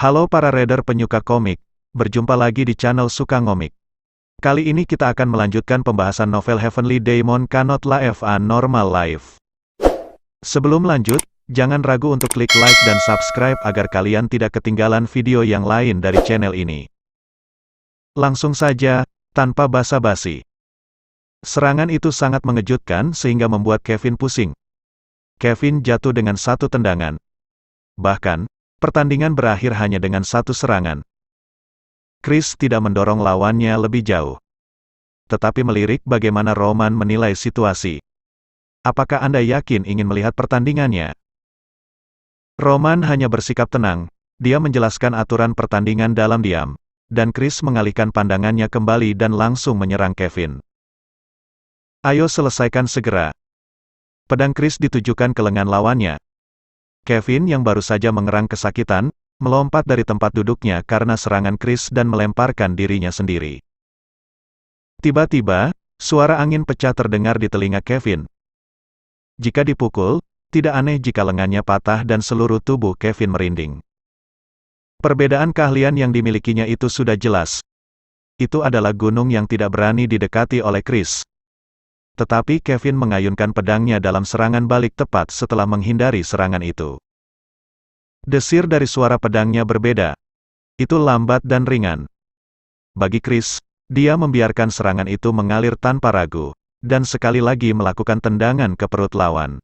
Halo para reader penyuka komik, berjumpa lagi di channel Suka Ngomik. Kali ini kita akan melanjutkan pembahasan novel Heavenly Daemon Cannot Live a Normal Life. Sebelum lanjut, jangan ragu untuk klik like dan subscribe agar kalian tidak ketinggalan video yang lain dari channel ini. Langsung saja, tanpa basa-basi. Serangan itu sangat mengejutkan sehingga membuat Kevin pusing. Kevin jatuh dengan satu tendangan. Bahkan, pertandingan berakhir hanya dengan satu serangan. Chris tidak mendorong lawannya lebih jauh. Tetapi melirik bagaimana Roman menilai situasi. Apakah Anda yakin ingin melihat pertandingannya? Roman hanya bersikap tenang, dia menjelaskan aturan pertandingan dalam diam. Dan Chris mengalihkan pandangannya kembali dan langsung menyerang Kevin. Ayo selesaikan segera. Pedang Chris ditujukan ke lengan lawannya. Kevin yang baru saja mengerang kesakitan, melompat dari tempat duduknya karena serangan Chris dan melemparkan dirinya sendiri. Tiba-tiba, suara angin pecah terdengar di telinga Kevin. Jika dipukul, tidak aneh jika lengannya patah dan seluruh tubuh Kevin merinding. Perbedaan keahlian yang dimilikinya itu sudah jelas. Itu adalah gunung yang tidak berani didekati oleh Chris. Tetapi Kevin mengayunkan pedangnya dalam serangan balik tepat setelah menghindari serangan itu. Desir dari suara pedangnya berbeda. Itu lambat dan ringan. Bagi Chris, dia membiarkan serangan itu mengalir tanpa ragu, dan sekali lagi melakukan tendangan ke perut lawan.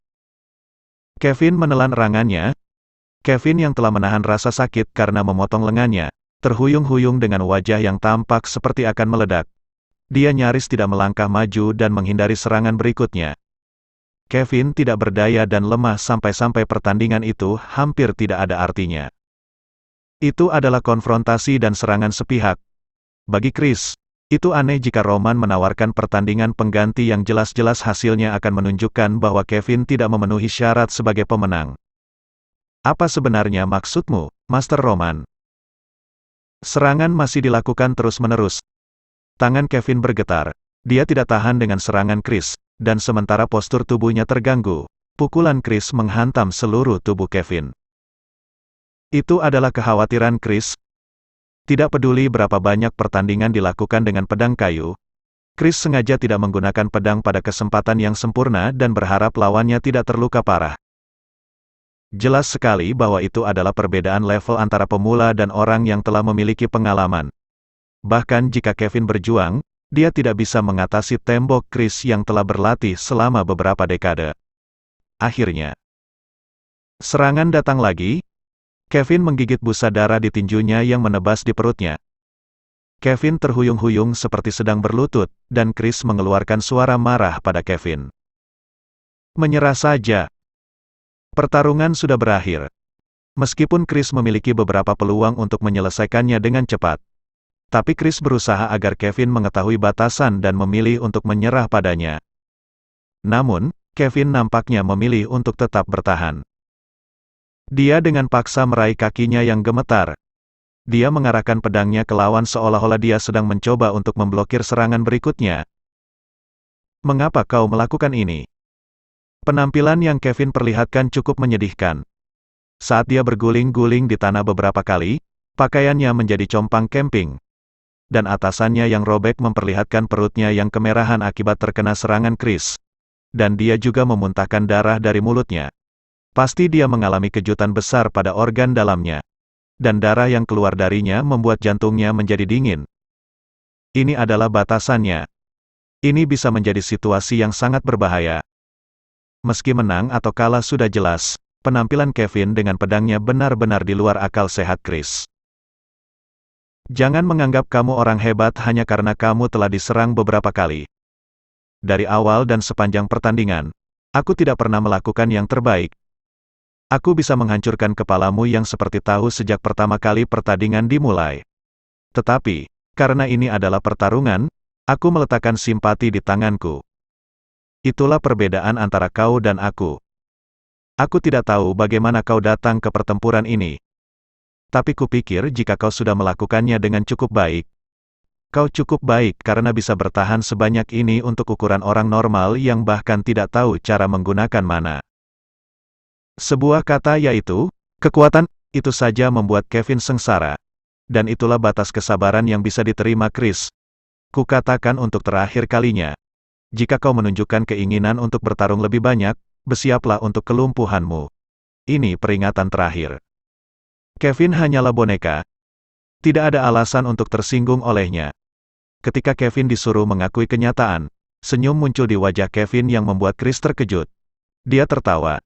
Kevin menelan erangannya. Kevin yang telah menahan rasa sakit karena memotong lengannya, terhuyung-huyung dengan wajah yang tampak seperti akan meledak. Dia nyaris tidak melangkah maju dan menghindari serangan berikutnya. Kevin tidak berdaya dan lemah sampai-sampai pertandingan itu hampir tidak ada artinya. Itu adalah konfrontasi dan serangan sepihak. Bagi Chris, itu aneh jika Roman menawarkan pertandingan pengganti yang jelas-jelas hasilnya akan menunjukkan bahwa Kevin tidak memenuhi syarat sebagai pemenang. Apa sebenarnya maksudmu, Master Roman? Serangan masih dilakukan terus-menerus. Tangan Kevin bergetar. Dia tidak tahan dengan serangan Chris, dan sementara postur tubuhnya terganggu, pukulan Chris menghantam seluruh tubuh Kevin. Itu adalah kekhawatiran Chris. Tidak peduli berapa banyak pertandingan dilakukan dengan pedang kayu, Chris sengaja tidak menggunakan pedang pada kesempatan yang sempurna dan berharap lawannya tidak terluka parah. Jelas sekali bahwa itu adalah perbedaan level antara pemula dan orang yang telah memiliki pengalaman. Bahkan jika Kevin berjuang, dia tidak bisa mengatasi tembok Chris yang telah berlatih selama beberapa dekade. Akhirnya, serangan datang lagi. Kevin menggigit busa darah di tinjunya yang menebas di perutnya. Kevin terhuyung-huyung seperti sedang berlutut, dan Chris mengeluarkan suara marah pada Kevin. Menyerah saja. Pertarungan sudah berakhir. Meskipun Chris memiliki beberapa peluang untuk menyelesaikannya dengan cepat, tapi Chris berusaha agar Kevin mengetahui batasan dan memilih untuk menyerah padanya. Namun, Kevin nampaknya memilih untuk tetap bertahan. Dia dengan paksa meraih kakinya yang gemetar. Dia mengarahkan pedangnya ke lawan seolah-olah dia sedang mencoba untuk memblokir serangan berikutnya. Mengapa kau melakukan ini? Penampilan yang Kevin perlihatkan cukup menyedihkan. Saat dia berguling-guling di tanah beberapa kali, pakaiannya menjadi compang camping. Dan atasannya yang robek memperlihatkan perutnya yang kemerahan akibat terkena serangan Chris. Dan dia juga memuntahkan darah dari mulutnya. Pasti dia mengalami kejutan besar pada organ dalamnya. Dan darah yang keluar darinya membuat jantungnya menjadi dingin. Ini adalah batasannya. Ini bisa menjadi situasi yang sangat berbahaya. Meski menang atau kalah sudah jelas, penampilan Kevin dengan pedangnya benar-benar di luar akal sehat Chris. Jangan menganggap kamu orang hebat hanya karena kamu telah diserang beberapa kali. Dari awal dan sepanjang pertandingan, aku tidak pernah melakukan yang terbaik. Aku bisa menghancurkan kepalamu yang seperti tahu sejak pertama kali pertandingan dimulai. Tetapi, karena ini adalah pertarungan, aku meletakkan simpati di tanganku. Itulah perbedaan antara kau dan aku. Aku tidak tahu bagaimana kau datang ke pertempuran ini. Tapi kupikir jika kau sudah melakukannya dengan cukup baik. Kau cukup baik karena bisa bertahan sebanyak ini untuk ukuran orang normal yang bahkan tidak tahu cara menggunakan mana. Sebuah kata yaitu, kekuatan. itu saja membuat Kevin sengsara. Dan itulah batas kesabaran yang bisa diterima Chris. Kukatakan untuk terakhir kalinya. Jika kau menunjukkan keinginan untuk bertarung lebih banyak, bersiaplah untuk kelumpuhanmu. Ini peringatan terakhir. Kevin hanyalah boneka. Tidak ada alasan untuk tersinggung olehnya. Ketika Kevin disuruh mengakui kenyataan, senyum muncul di wajah Kevin yang membuat Chris terkejut. Dia tertawa.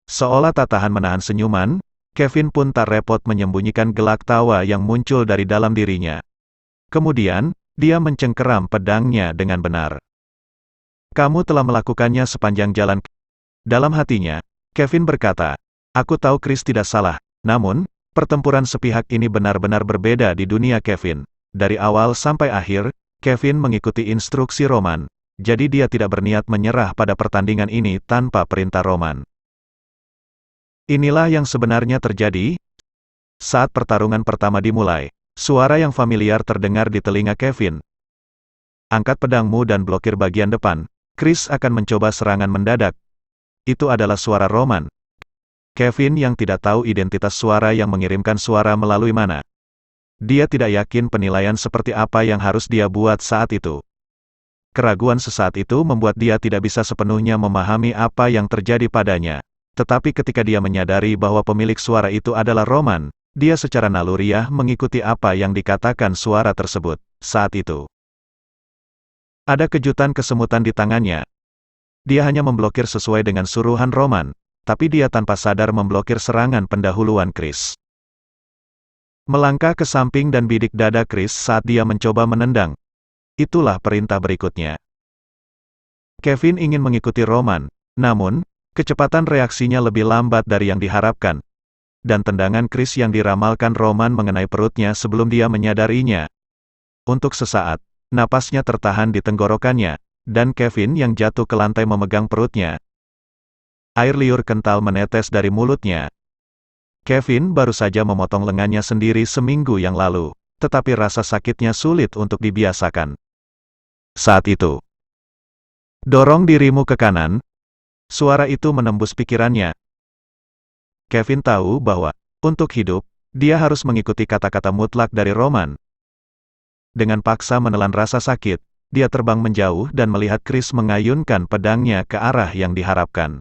Seolah tak tahan menahan senyuman, Kevin pun tak repot menyembunyikan gelak tawa yang muncul dari dalam dirinya. Kemudian, dia mencengkeram pedangnya dengan benar. Kamu telah melakukannya sepanjang jalan. Dalam hatinya, Kevin berkata, aku tahu Chris tidak salah, namun, pertempuran sepihak ini benar-benar berbeda di dunia Kevin. Dari awal sampai akhir, Kevin mengikuti instruksi Roman, jadi dia tidak berniat menyerah pada pertandingan ini tanpa perintah Roman. Inilah yang sebenarnya terjadi. Saat pertarungan pertama dimulai, suara yang familiar terdengar di telinga Kevin. Angkat pedangmu dan blokir bagian depan. Chris akan mencoba serangan mendadak. Itu adalah suara Roman. Kevin yang tidak tahu identitas suara yang mengirimkan suara melalui mana. Dia tidak yakin penilaian seperti apa yang harus dia buat saat itu. Keraguan sesaat itu membuat dia tidak bisa sepenuhnya memahami apa yang terjadi padanya. Tetapi ketika dia menyadari bahwa pemilik suara itu adalah Roman, dia secara naluriah mengikuti apa yang dikatakan suara tersebut. Saat itu, ada kejutan kesemutan di tangannya. Dia hanya memblokir sesuai dengan suruhan Roman, tapi dia tanpa sadar memblokir serangan pendahuluan Chris. Melangkah ke samping dan bidik dada Chris saat dia mencoba menendang. Itulah perintah berikutnya. Kevin ingin mengikuti Roman, namun, kecepatan reaksinya lebih lambat dari yang diharapkan. Dan tendangan Chris yang diramalkan Roman mengenai perutnya sebelum dia menyadarinya. Untuk sesaat, napasnya tertahan di tenggorokannya, dan Kevin yang jatuh ke lantai memegang perutnya. Air liur kental menetes dari mulutnya. Kevin baru saja memotong lengannya sendiri seminggu yang lalu, tetapi rasa sakitnya sulit untuk dibiasakan. Saat itu, dorong dirimu ke kanan. Suara itu menembus pikirannya. Kevin tahu bahwa, untuk hidup, dia harus mengikuti kata-kata mutlak dari Roman. Dengan paksa menelan rasa sakit, dia terbang menjauh dan melihat Chris mengayunkan pedangnya ke arah yang diharapkan.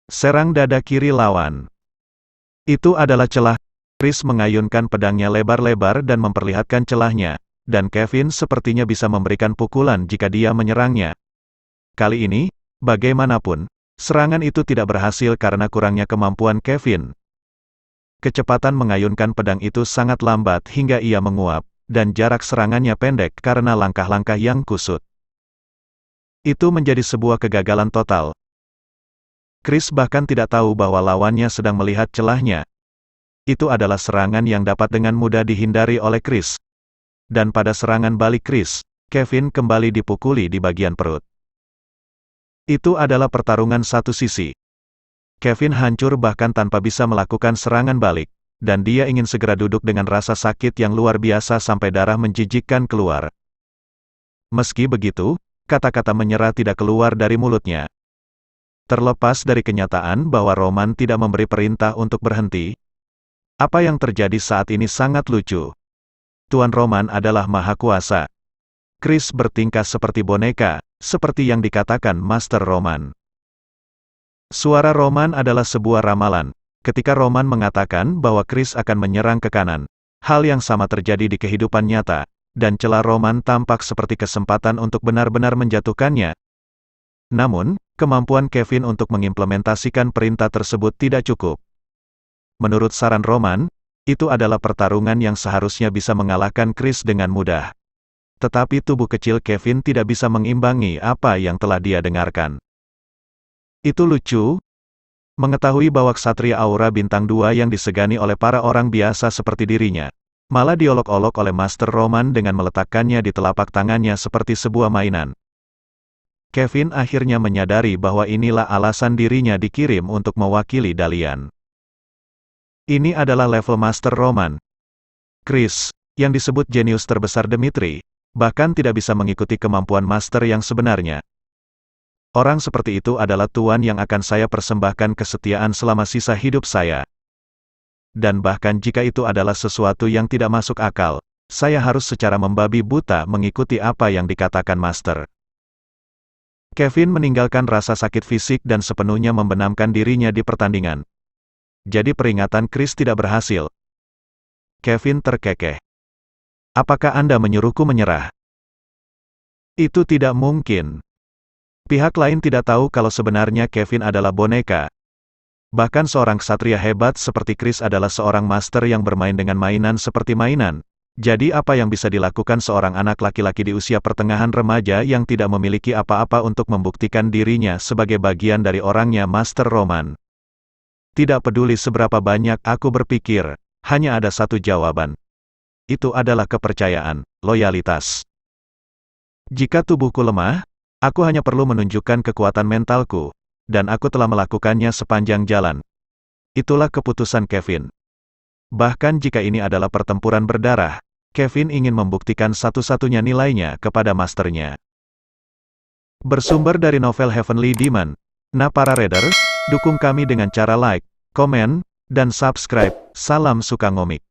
Serang dada kiri lawan. Itu adalah celah. Chris mengayunkan pedangnya lebar-lebar dan memperlihatkan celahnya, dan Kevin sepertinya bisa memberikan pukulan jika dia menyerangnya. Kali ini, bagaimanapun, serangan itu tidak berhasil karena kurangnya kemampuan Kevin. Kecepatan mengayunkan pedang itu sangat lambat hingga ia menguap, dan jarak serangannya pendek karena langkah-langkah yang kusut. Itu menjadi sebuah kegagalan total. Chris bahkan tidak tahu bahwa lawannya sedang melihat celahnya. Itu adalah serangan yang dapat dengan mudah dihindari oleh Chris. Dan pada serangan balik Chris, Kevin kembali dipukuli di bagian perut. Itu adalah pertarungan satu sisi. Kevin hancur bahkan tanpa bisa melakukan serangan balik, dan dia ingin segera duduk dengan rasa sakit yang luar biasa sampai darah menjijikkan keluar. Meski begitu, kata-kata menyerah tidak keluar dari mulutnya. Terlepas dari kenyataan bahwa Roman tidak memberi perintah untuk berhenti, apa yang terjadi saat ini sangat lucu. Tuan Roman adalah maha kuasa. Chris bertingkah seperti boneka, seperti yang dikatakan Master Roman. Suara Roman adalah sebuah ramalan. Ketika Roman mengatakan bahwa Chris akan menyerang ke kanan, hal yang sama terjadi di kehidupan nyata, dan celah Roman tampak seperti kesempatan untuk benar-benar menjatuhkannya. Namun, kemampuan Kevin untuk mengimplementasikan perintah tersebut tidak cukup. Menurut saran Roman, itu adalah pertarungan yang seharusnya bisa mengalahkan Chris dengan mudah. Tetapi tubuh kecil Kevin tidak bisa mengimbangi apa yang telah dia dengarkan. Itu lucu. Mengetahui bahwa ksatria aura bintang 2 yang disegani oleh para orang biasa seperti dirinya, malah diolok-olok oleh Master Roman dengan meletakkannya di telapak tangannya seperti sebuah mainan. Kevin akhirnya menyadari bahwa inilah alasan dirinya dikirim untuk mewakili Dalian. Ini adalah level Master Roman. Chris, yang disebut jenius terbesar Dmitri, bahkan tidak bisa mengikuti kemampuan Master yang sebenarnya. Orang seperti itu adalah tuan yang akan saya persembahkan kesetiaan selama sisa hidup saya. dan bahkan jika itu adalah sesuatu yang tidak masuk akal, saya harus secara membabi buta mengikuti apa yang dikatakan Master. Kevin meninggalkan rasa sakit fisik dan sepenuhnya membenamkan dirinya di pertandingan. Jadi peringatan Chris tidak berhasil. Kevin terkekeh. Apakah Anda menyuruhku menyerah? Itu tidak mungkin. Pihak lain tidak tahu kalau sebenarnya Kevin adalah boneka. Bahkan seorang ksatria hebat seperti Chris adalah seorang master yang bermain dengan mainan seperti mainan. Jadi apa yang bisa dilakukan seorang anak laki-laki di usia pertengahan remaja yang tidak memiliki apa-apa untuk membuktikan dirinya sebagai bagian dari orangnya Master Roman? Tidak peduli seberapa banyak aku berpikir, hanya ada satu jawaban. Itu adalah kepercayaan, loyalitas. Jika tubuhku lemah, aku hanya perlu menunjukkan kekuatan mentalku, dan aku telah melakukannya sepanjang jalan. Itulah keputusan Kevin. Bahkan jika ini adalah pertempuran berdarah, Kevin ingin membuktikan satu-satunya nilainya kepada masternya. Bersumber dari novel Heavenly Demon. Nah para reader, dukung kami dengan cara like, komen, dan subscribe. Salam suka ngomik.